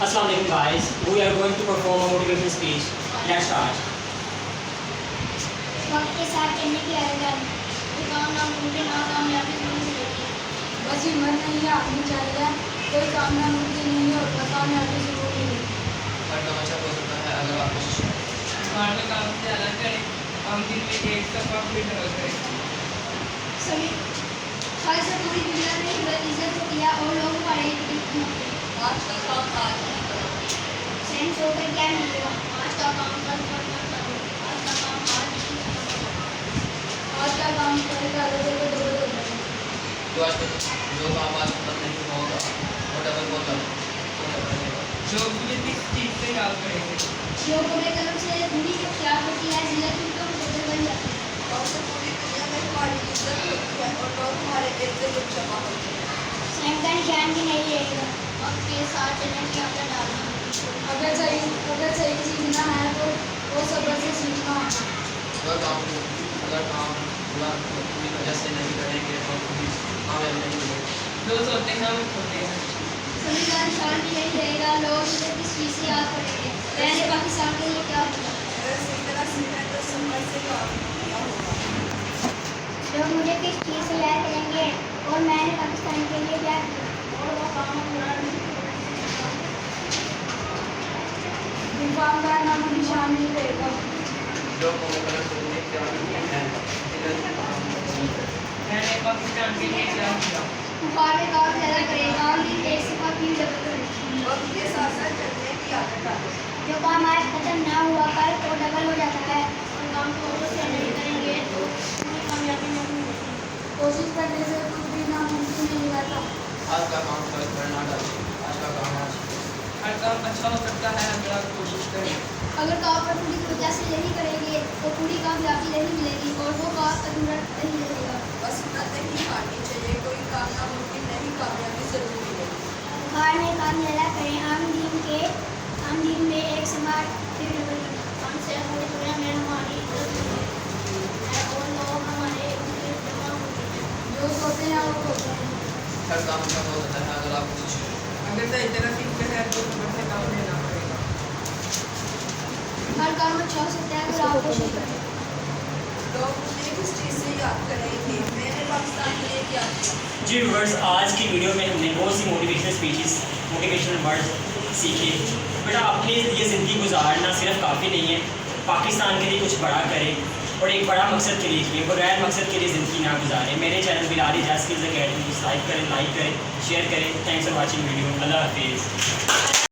Assalamu alaikum guys. We are going to perform a motivational speech. Let's start. वक्त के साथ चलने की आदत जो काम नामुमकिन नाकामयाबी जरूर मिलेगी। बस हिम्मत नहीं हारनी चाहिए, कोई काम नामुमकिन नहीं होता, कामयाबी जरूर मिलेगी। हर काम अच्छा हो सकता है अगर आप कोशिश करें। घर में काम से अलग करें, हम दिन में एक दफ़ा फिर करें। सभी कल से पूरी दुनिया में इज्जत होती है और लोग हमारे होते हैं। आज का काम आज सेंस होकर क्या मिलेगा? आज का काम कल कर मत करो, आज का काम आज का काम कल कर दो। जो काम आज खत्म नहीं होगा वो डबल होगा। जो भी किस चीज़ से याद करेंगे, जो बुरे कलम से दूरी को क्या होती है, जिल्लत उनको मुकद्दर बन जाती है। और से पूरी दुनिया में हमारी इज्जत होती है और लोग हमारे इर्द गिर्द जमा होते हैं। स्वयं का निशान भी नहीं रहेगा। वक्त के साथ चलने की आदत डालना, अगर सही सीखना है तो वो सब्र से सीखना होगा। अगर काम पूरी वजह से नहीं करेंगे तो कभी कामयाब नहीं मिलेंगे। जो सोते हैं वो खोते हैं। सभी का निशान भी नहीं रहेगा। लोग इसे किस चीज़ से याद करेंगे? मैंने पाकिस्तान के लिए क्या किया? अगर सही तरह सीखना तो सब्र से काम किया होगा। लोग मुझे किस चीज़ से याद करेंगे और मैंने पाकिस्तान के लिए क्या किया? और वो काम पूरा नहीं ईमानदार नाम निशान नहीं रहेगा। जो काम गलत होने के आदमी हैं मैंने पाकिस्तान के लिए क्या किया? मुकाबले का और ज़्यादा करेगा और दिन एक सिफा की डबल करेगा। वक्त के साथ साथ चलने की आदत डालो। जो काम आज खत्म ना हुआ कल तो डबल हो जाता है। और काम को और से नहीं करेंगे तो पूरी कामयाबी नहीं मिलेगी। कोशिश करने से कुछ भी नामुमकिन नहीं रहता। आज का काम कल करना डालें। आज का काम आज हर काम अच्छा हो सकता है अगर आप कोशिश करें। अगर काम पर पूरी वजह से नहीं करेंगे तो पूरी कामयाबी नहीं मिलेगी और वो काम अधूरा नहीं रहेगा। बस हिम्मत नहीं हारनी चाहिए, कोई काम नामुमकिन नहीं, कामयाबी जरूर मिलेगी। हार में काम ज़्यादा करें। आम दिन में एक समाज फिर डबल करें। हमसे पूरी दुनिया में हमारी इज्जत होती है और लोग हमारे इर्द गिर्द जमा होते हैं। जो सोते हैं वो होते हैं। हर काम अच्छा हो सकता है अगर आप कोशिश करें। अगर सही तरह सीखते हैं तो समझ से काम लेना पड़ेगा। हर काम अच्छा हो सकता है अगर आप कोशिश करें। लोग मुझे किस चीज़ से याद करेंगे? मैंने पाकिस्तान के लिए क्या किया? जी व्यूअर्स, आज की वीडियो में हमने बहुत सी मोटिवेशनल स्पीचेस, मोटिवेशनल वर्ड्स सीखे। बेटा, अपने लिए ज़िंदगी गुजारना सिर्फ काफ़ी नहीं है, पाकिस्तान के लिए कुछ बड़ा करें और एक बड़ा मकसद के लिए किए, बगैर मकसद के लिए ज़िंदगी ना गुजारें। मेरे channel Bilal Ijaz skills academy को लाइक करें, शेयर करें। Thanks for watching video. अल्लाह हाफिज़।